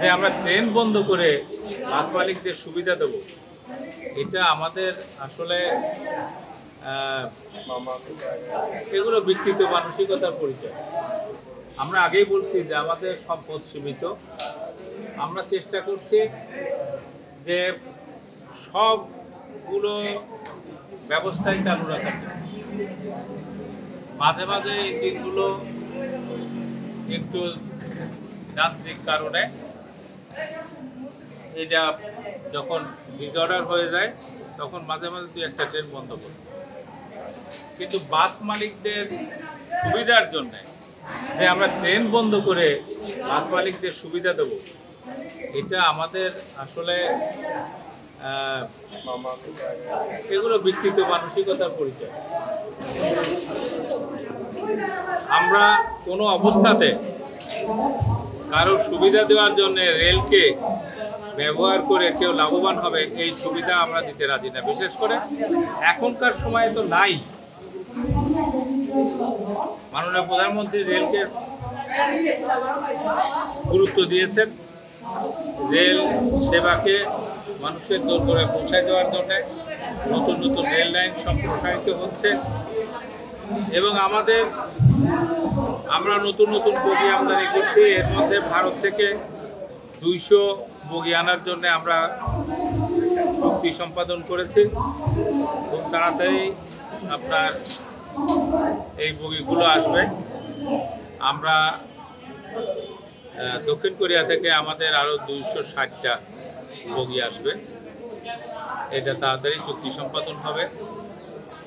যে আমরা ট্রেন বন্ধ করে বাস মালিকদের সুবিধা দেব, এটা আমাদের আসলে এগুলো বিকৃত মানসিকতার পরিচয়। আমরা আগেই বলছি যে আমাদের সম্পদ সীমিত। আমরা চেষ্টা করছি যে সবগুলো ব্যবস্থাই চালু রাখার জন্য। মাঝে মাঝে এই দিনগুলো একটু যান্ত্রিক কারণে এটা যখন ডিসঅর্ডার হয়ে যায় তখন মাঝে মাঝে দুই একটা ট্রেন বন্ধ করে, কিন্তু বাস মালিকদের সুবিধার জন্য যে আমরা ট্রেন বন্ধ করে বাস মালিকদের সুবিধা দেব, এটা আমাদের আসলে এগুলো বিকৃত মানসিকতার পরিচয়। আমরা কোনো অবস্থাতে কারো সুবিধা দেওয়ার জন্য রেলকে ব্যবহার করে কেউ লাভবান হবে এই সুবিধা আমরা দিতে রাজি না। বিশেষ করে এখনকার সময়ে তো নাই। মাননীয় প্রধানমন্ত্রী রেলকে গুরুত্ব দিয়েছেন, রেল সেবাকে মানুষের দূর করে পৌঁছায় দেওয়ার জন্য নতুন নতুন রেল লাইন সম্প্রসারিত হচ্ছে এবং আমরা নতুন নতুন বগি আমদানি করছি। এর মধ্যে ভারত থেকে 200 বগি আনার জন্য আমরা চুক্তি সম্পাদন করেছি। খুব তাড়াতাড়ি আপনার এই বগিগুলো আসবে। আমরা দক্ষিণ কোরিয়া থেকে আমাদের আরও 260টা বগি আসবে। এটা তাড়াতাড়ি চুক্তি সম্পাদন হবে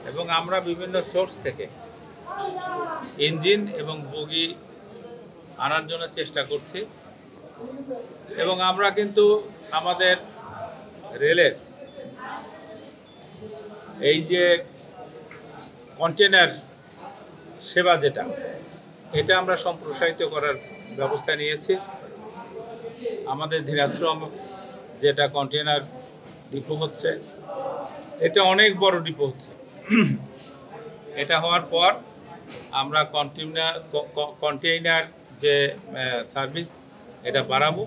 এবং আমরা বিভিন্ন সোর্স থেকে ইঞ্জিন এবং বগি আনার জন্য চেষ্টা করছি এবং আমরা কিন্তু আমাদের রেলের এই যে কন্টেনার সেবা এটা আমরা সম্প্রসারিত করার ব্যবস্থা নিয়েছি। আমাদের ধীরাশ্রম যেটা কন্টেনার ডিপো হচ্ছে, এটা অনেক বড় ডিপো হচ্ছে। এটা হওয়ার পর আমরা কন্টেইনার যে সার্ভিস এটা বাড়াবো।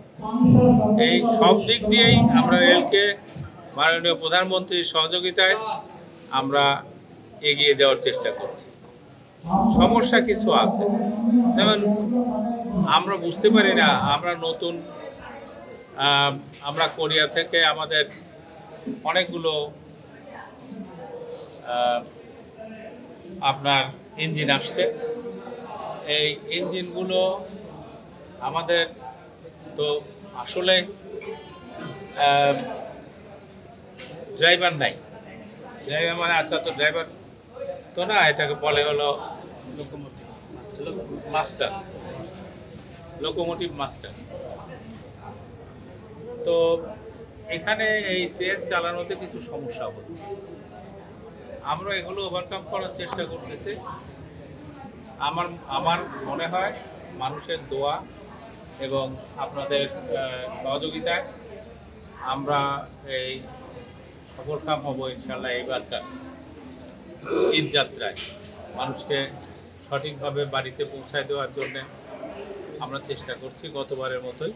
এই সব দিক দিয়েই আমরা রেলকে মাননীয় প্রধানমন্ত্রীর সহযোগিতায় আমরা এগিয়ে দেওয়ার চেষ্টা করছি। সমস্যা কিছু আছে, যেমন আমরা বুঝতে পারি না, আমরা কোরিয়া থেকে আমাদের অনেকগুলো আপনার ইঞ্জিন আসছে। এই ইঞ্জিনগুলো আমাদের তো আসলে ড্রাইভার নাই। ড্রাইভার মানে আচ্ছা, তো ড্রাইভার তো না, এটাকে বলে হলো লোকোমোটিভ মাস্টার। তো এখানে এই ট্রেন চালানোতে কিছু সমস্যা হচ্ছে। আমরা এগুলো ওভারকাম করার চেষ্টা করতেছি। আমার মনে হয় মানুষের দোয়া এবং আপনাদের সহযোগিতায় আমরা এই সফলকাম হব ইনশাল্লাহ। এইবারকার ঈদ যাত্রায় মানুষকে সঠিকভাবে বাড়িতে পৌঁছায় দেওয়ার জন্য আমরা চেষ্টা করছি গতবারের মতোই।